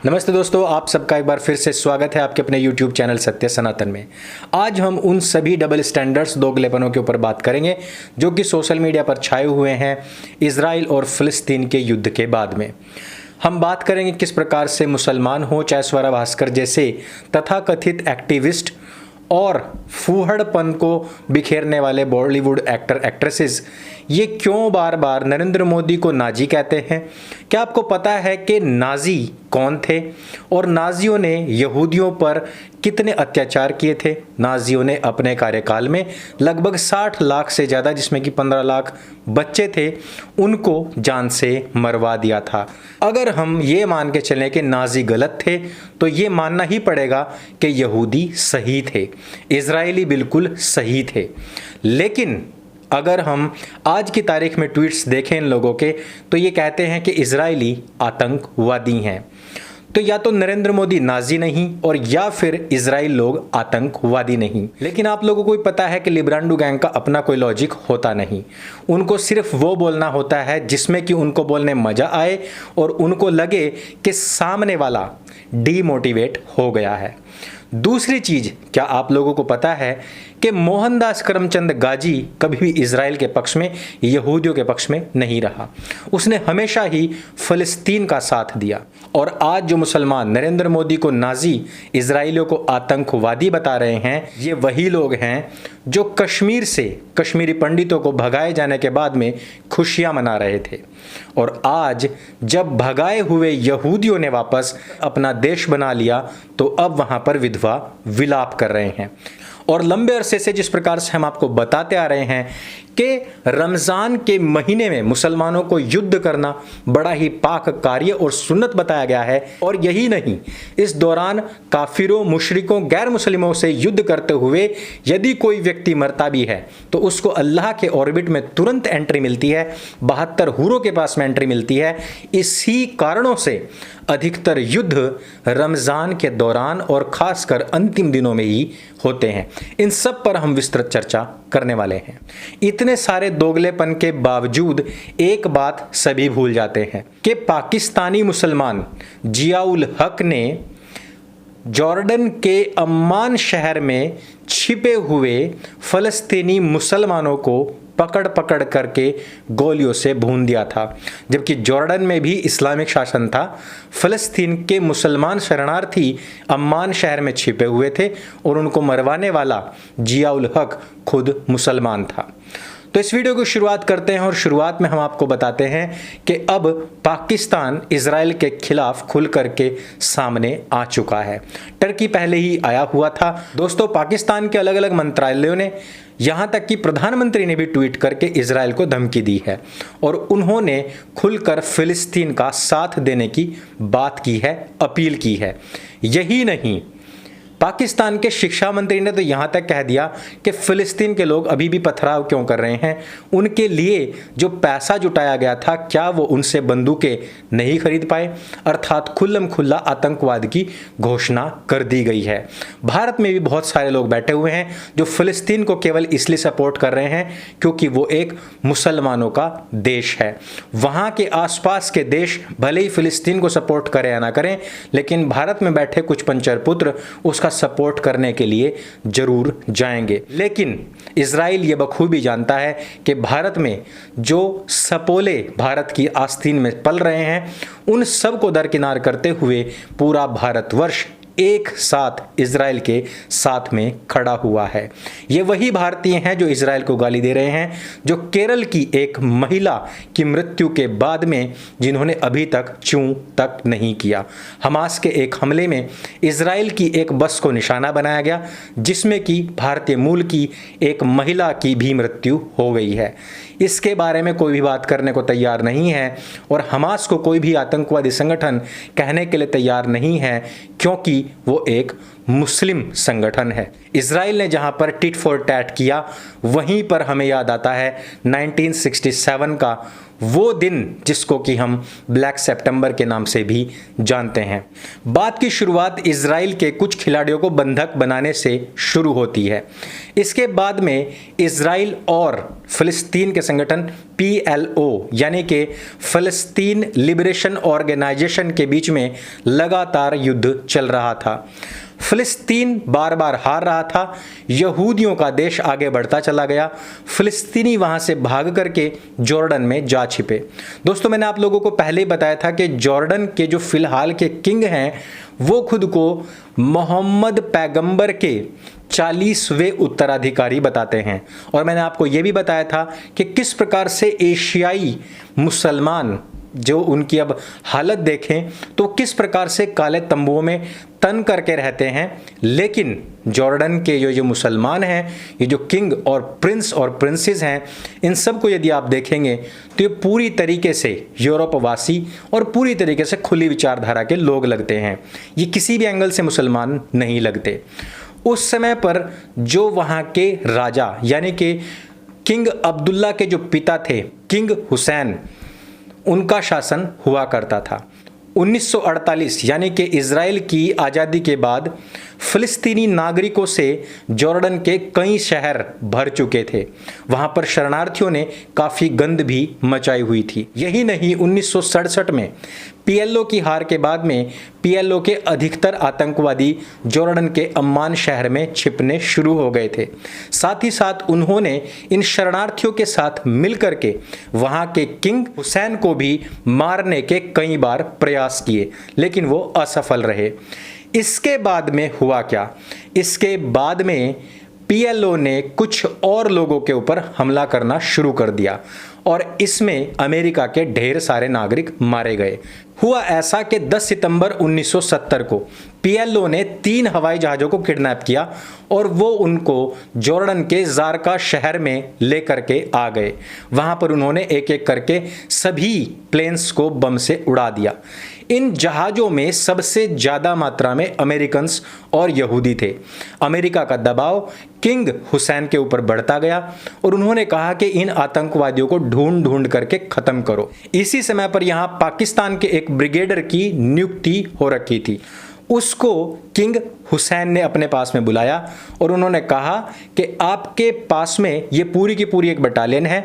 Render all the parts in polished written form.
नमस्ते दोस्तों, आप सबका एक बार फिर से स्वागत है आपके अपने YouTube चैनल सत्य सनातन में। आज हम उन सभी डबल स्टैंडर्ड्स, दोगलेपनों के ऊपर बात करेंगे जो कि सोशल मीडिया पर छाए हुए हैं इजराइल और फिलिस्तीन के युद्ध के बाद में। हम बात करेंगे किस प्रकार से मुसलमान हो चाहे स्वरा भास्कर जैसे तथाकथित एक्टिविस्ट और फूहड़पन को बिखेरने वाले बॉलीवुड एक्टर एक्ट्रेसेस ये क्यों बार बार नरेंद्र मोदी को नाजी कहते हैं। क्या आपको पता है कि नाजी कौन थे और नाजियों ने यहूदियों पर कितने अत्याचार किए थे। नाजियों ने अपने कार्यकाल में लगभग 60 लाख से ज़्यादा, जिसमें कि 15 लाख बच्चे थे, उनको जान से मरवा दिया था। अगर हम ये मान के चलें कि नाजी गलत थे तो ये मानना ही पड़ेगा कि यहूदी सही थे, इजरायली बिल्कुल सही थे। लेकिन अगर हम आज की तारीख में ट्वीट्स देखें इन लोगों के तो ये कहते हैं कि इजरायली आतंकवादी हैं। तो या तो नरेंद्र मोदी नाजी नहीं और या फिर इजराइल लोग आतंकवादी नहीं। लेकिन आप लोगों को भी पता है कि लिब्रांडू गैंग का अपना कोई लॉजिक होता नहीं। उनको सिर्फ वो बोलना होता है जिसमें कि उनको बोलने मजा आए और उनको लगे कि सामने वाला डीमोटिवेट हो गया है। दूसरी चीज, क्या आप लोगों को पता है कि मोहनदास करमचंद गाजी कभी भी इजराइल के पक्ष में, यहूदियों के पक्ष में नहीं रहा। उसने हमेशा ही फिलिस्तीन का साथ दिया। और आज जो मुसलमान नरेंद्र मोदी को नाजी, इजराइलियों को आतंकवादी बता रहे हैं, ये वही लोग हैं जो कश्मीर से कश्मीरी पंडितों को भगाए जाने के बाद में खुशियां मना रहे थे। और आज जब भगाए हुए यहूदियों ने वापस अपना देश बना लिया तो अब वहां पर विधवा विलाप कर रहे हैं। और लंबे अरसे से जिस प्रकार से हम आपको बताते आ रहे हैं कि रमज़ान के महीने में मुसलमानों को युद्ध करना बड़ा ही पाक कार्य और सुन्नत बताया गया है। और यही नहीं, इस दौरान काफिरों, मुशरिकों, गैर मुसलिमों से युद्ध करते हुए यदि कोई व्यक्ति मरता भी है तो उसको अल्लाह के ऑर्बिट में तुरंत एंट्री मिलती है, 72 हूरों के पास में एंट्री मिलती है। इसी कारणों से अधिकतर युद्ध रमज़ान के दौरान और खासकर अंतिम दिनों में ही होते हैं। इन सब पर हम विस्तृत चर्चा करने वाले हैं। इतने सारे दोगलेपन के बावजूद एक बात सभी भूल जाते हैं कि पाकिस्तानी मुसलमान जियाउल हक ने जॉर्डन के अम्मान शहर में छिपे हुए फलस्तीनी मुसलमानों को पकड़ पकड़ करके गोलियों से भून दिया था। जबकि जॉर्डन में भी इस्लामिक शासन था, फ़लस्तीन के मुसलमान शरणार्थी अम्मान शहर में छिपे हुए थे और उनको मरवाने वाला जियाउल हक खुद मुसलमान था। तो इस वीडियो की शुरुआत करते हैं और शुरुआत में हम आपको बताते हैं कि अब पाकिस्तान इजराइल के खिलाफ खुल करके सामने आ चुका है। टर्की पहले ही आया हुआ था। दोस्तों, पाकिस्तान के अलग अलग मंत्रालयों ने, यहां तक कि प्रधानमंत्री ने भी ट्वीट करके इजराइल को धमकी दी है और उन्होंने खुलकर फिलिस्तीन का साथ देने की बात की है, अपील की है। यही नहीं, पाकिस्तान के शिक्षा मंत्री ने तो यहां तक कह दिया कि फिलिस्तीन के लोग अभी भी पथराव क्यों कर रहे हैं, उनके लिए जो पैसा जुटाया गया था क्या वो उनसे बंदूकें नहीं खरीद पाए। अर्थात खुल्लम खुल्ला आतंकवाद की घोषणा कर दी गई है। भारत में भी बहुत सारे लोग बैठे हुए हैं जो फिलिस्तीन को केवल इसलिए सपोर्ट कर रहे हैं क्योंकि वो एक मुसलमानों का देश है। वहां के आसपास के देश भले ही फिलिस्तीन को सपोर्ट करें या ना करें, लेकिन भारत में बैठे कुछ पंचर पुत्र उसका सपोर्ट करने के लिए जरूर जाएंगे। लेकिन इजराइल ये बखूबी जानता है कि भारत में जो सपोले भारत की आस्तीन में पल रहे हैं उन सब को दरकिनार करते हुए पूरा भारतवर्ष एक साथ इजराइल के साथ में खड़ा हुआ है। ये वही भारतीय हैं जो इजराइल को गाली दे रहे हैं, जो केरल की एक महिला की मृत्यु के बाद में जिन्होंने अभी तक चूं तक नहीं किया। हमास के एक हमले में इजराइल की एक बस को निशाना बनाया गया जिसमें कि भारतीय मूल की एक महिला की भी मृत्यु हो गई है। इसके बारे में कोई भी बात करने को तैयार नहीं है और हमास को कोई भी आतंकवादी संगठन कहने के लिए तैयार नहीं है क्योंकि वो एक मुस्लिम संगठन है। इजराइल ने जहां पर टिट फॉर टैट किया वहीं पर हमें याद आता है 1967 का वो दिन जिसको कि हम ब्लैक सितंबर के नाम से भी जानते हैं। बात की शुरुआत इजराइल के कुछ खिलाड़ियों को बंधक बनाने से शुरू होती है। इसके बाद में इजराइल और फिलिस्तीन के संगठन PLO यानी कि फिलिस्तीन लिबरेशन ऑर्गेनाइजेशन के बीच में लगातार युद्ध चल रहा था। फिलिस्तीन बार बार हार रहा था, यहूदियों का देश आगे बढ़ता चला गया, फिलिस्तीनी वहां से भाग करके जॉर्डन में जा छिपे। दोस्तों, मैंने आप लोगों को पहले ही बताया था कि जॉर्डन के जो फिलहाल के किंग हैं वो खुद को मोहम्मद पैगंबर के 40वें उत्तराधिकारी बताते हैं। और मैंने आपको यह भी बताया था कि किस प्रकार से एशियाई मुसलमान जो उनकी अब हालत देखें तो किस प्रकार से काले तंबुओं में तन करके रहते हैं, लेकिन जॉर्डन के जो मुसलमान हैं, ये जो किंग और प्रिंस और प्रिंसेस हैं, इन सब को यदि आप देखेंगे तो ये पूरी तरीके से यूरोपवासी और पूरी तरीके से खुली विचारधारा के लोग लगते हैं। ये किसी भी एंगल से मुसलमान नहीं लगते। उस समय पर जो वहाँ के राजा यानी कि किंग अब्दुल्ला के जो पिता थे, किंग हुसैन, उनका शासन हुआ करता था। 1948 यानी कि इजराइल की आज़ादी के बाद फिलिस्तीनी नागरिकों से जॉर्डन के कई शहर भर चुके थे। वहां पर शरणार्थियों ने काफ़ी गंद भी मचाई हुई थी। यही नहीं, 1967 में PLO की हार के बाद में PLO के अधिकतर आतंकवादी जॉर्डन के अम्मान शहर में छिपने शुरू हो गए थे। साथ ही साथ उन्होंने इन शरणार्थियों के साथ मिलकर के वहां के किंग हुसैन को भी मारने के कई बार प्रयास किए, लेकिन वो असफल रहे। इसके बाद में हुआ क्या? इसके बाद में PLO ने कुछ और लोगों के ऊपर हमला करना शुरू कर दिया और इसमें अमेरिका के ढेर सारे नागरिक मारे गए। हुआ ऐसा कि 10 सितंबर 1970 को PLO ने 3 हवाई जहाज़ों को किडनैप किया और वो उनको जॉर्डन के ज़ारका शहर में लेकर के आ गए। वहाँ पर उन्होंने एक एक करके सभी प्लेन्स को बम से उड़ा दिया। इन जहाज़ों में सबसे ज़्यादा मात्रा में अमेरिकन्स और यहूदी थे। अमेरिका का दबाव किंग हुसैन के ऊपर बढ़ता गया और उन्होंने कहा कि इन आतंकवादियों को ढूंढ ढूंढ करके ख़त्म करो। इसी समय पर यहाँ पाकिस्तान के एक ब्रिगेडर की नियुक्ति हो रखी थी। उसको किंग हुसैन ने अपने पास में बुलाया और उन्होंने कहा कि आपके पास में ये पूरी की पूरी एक बटालियन है,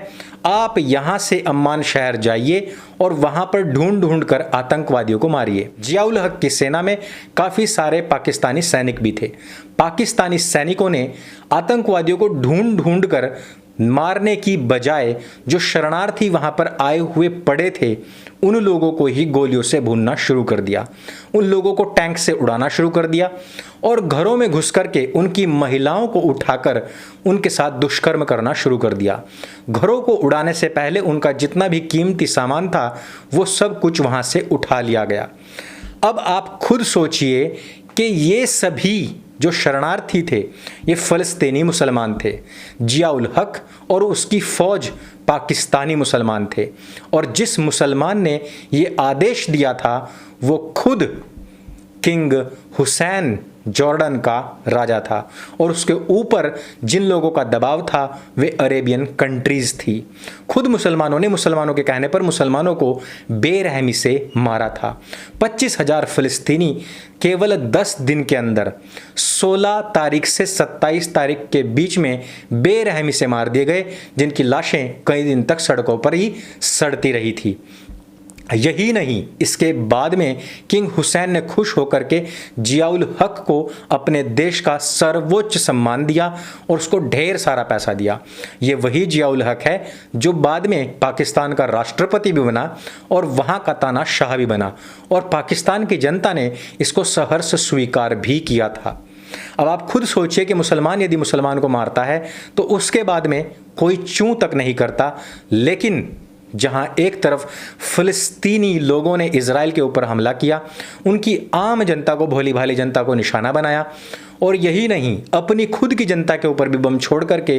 आप यहाँ से अम्मान शहर जाइए और वहाँ पर ढूंढ ढूंढ कर आतंकवादियों को मारिए। जियाउल हक की सेना में काफ़ी सारे पाकिस्तानी सैनिक भी थे। पाकिस्तानी सैनिकों ने आतंकवादियों को ढूंढ ढूंढ कर मारने की बजाय जो शरणार्थी वहां पर आए हुए पड़े थे उन लोगों को ही गोलियों से भूनना शुरू कर दिया। उन लोगों को टैंक से उड़ाना शुरू कर दिया और घरों में घुस करके उनकी महिलाओं को उठाकर उनके साथ दुष्कर्म करना शुरू कर दिया। घरों को उड़ाने से पहले उनका जितना भी कीमती सामान था वो सब कुछ वहां से उठा लिया गया। अब आप खुद सोचिए कि ये सभी जो शरणार्थी थे ये फ़लस्तीनी मुसलमान थे। जियाउल हक और उसकी फ़ौज पाकिस्तानी मुसलमान थे और जिस मुसलमान ने ये आदेश दिया था वो खुद किंग हुसैन जॉर्डन का राजा था और उसके ऊपर जिन लोगों का दबाव था वे अरेबियन कंट्रीज़ थी। खुद मुसलमानों ने मुसलमानों के कहने पर मुसलमानों को बेरहमी से मारा था। 25,000 फ़लस्तीनी केवल 10 दिन के अंदर 16 तारीख से 27 तारीख के बीच में बेरहमी से मार दिए गए, जिनकी लाशें कई दिन तक सड़कों पर ही सड़ती रही थी। यही नहीं, इसके बाद में किंग हुसैन ने खुश होकर के जियाउल हक को अपने देश का सर्वोच्च सम्मान दिया और उसको ढेर सारा पैसा दिया। ये वही जियाउल हक है जो बाद में पाकिस्तान का राष्ट्रपति भी बना और वहाँ का तानाशाह भी बना और पाकिस्तान की जनता ने इसको सहर्ष स्वीकार भी किया था। अब आप खुद सोचिए कि मुसलमान यदि मुसलमान को मारता है तो उसके बाद में कोई चूं तक नहीं करता, लेकिन जहां एक तरफ फ़लस्तीनी लोगों ने इजराइल के ऊपर हमला किया, उनकी आम जनता को, भोली भाली जनता को निशाना बनाया और यही नहीं, अपनी खुद की जनता के ऊपर भी बम छोड़ करके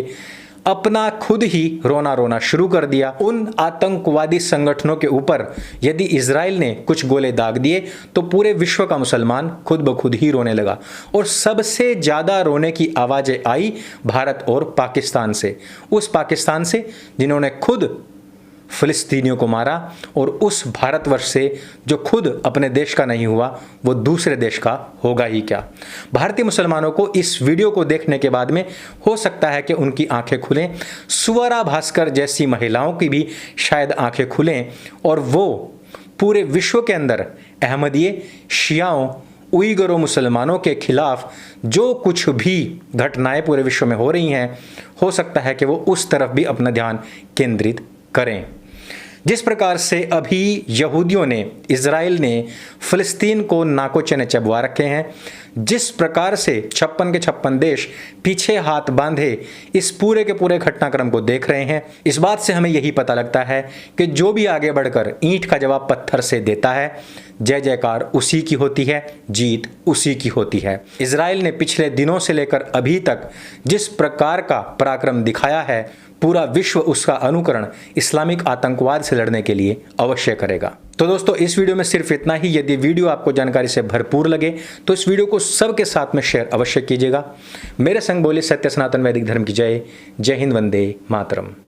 अपना खुद ही रोना रोना शुरू कर दिया। उन आतंकवादी संगठनों के ऊपर यदि इजराइल ने कुछ गोले दाग दिए तो पूरे विश्व का मुसलमान खुद ब खुद ही रोने लगा और सबसे ज़्यादा रोने की आवाज़ें आई भारत और पाकिस्तान से। उस पाकिस्तान से जिन्होंने खुद फिलिस्तीनियों को मारा और उस भारतवर्ष से जो खुद अपने देश का नहीं हुआ वो दूसरे देश का होगा ही क्या। भारतीय मुसलमानों को इस वीडियो को देखने के बाद में हो सकता है कि उनकी आंखें खुलें, सुवरा भास्कर जैसी महिलाओं की भी शायद आंखें खुलें और वो पूरे विश्व के अंदर अहमदिये, शियाओं, उइगरों मुसलमानों के खिलाफ जो कुछ भी घटनाएं पूरे विश्व में हो रही हैं, हो सकता है कि वो उस तरफ भी अपना ध्यान केंद्रित करें। जिस प्रकार से अभी यहूदियों ने, इज़राइल ने फ़िलिस्तीन को नाको चने चबवा रखे हैं, जिस प्रकार से 56 के 56 देश पीछे हाथ बांधे इस पूरे के पूरे घटनाक्रम को देख रहे हैं, इस बात से हमें यही पता लगता है कि जो भी आगे बढ़कर ईंट का जवाब पत्थर से देता है, जय जयकार उसी की होती है, जीत उसी की होती है। इज़राइल ने पिछले दिनों से लेकर अभी तक जिस प्रकार का पराक्रम दिखाया है, पूरा विश्व उसका अनुकरण इस्लामिक आतंकवाद से लड़ने के लिए अवश्य करेगा। तो दोस्तों, इस वीडियो में सिर्फ इतना ही। यदि वीडियो आपको जानकारी से भरपूर लगे तो इस वीडियो को सबके साथ में शेयर अवश्य कीजिएगा। मेरे संग बोले सत्य सनातन वैदिक धर्म की जय। जय हिंद, वंदे मातरम।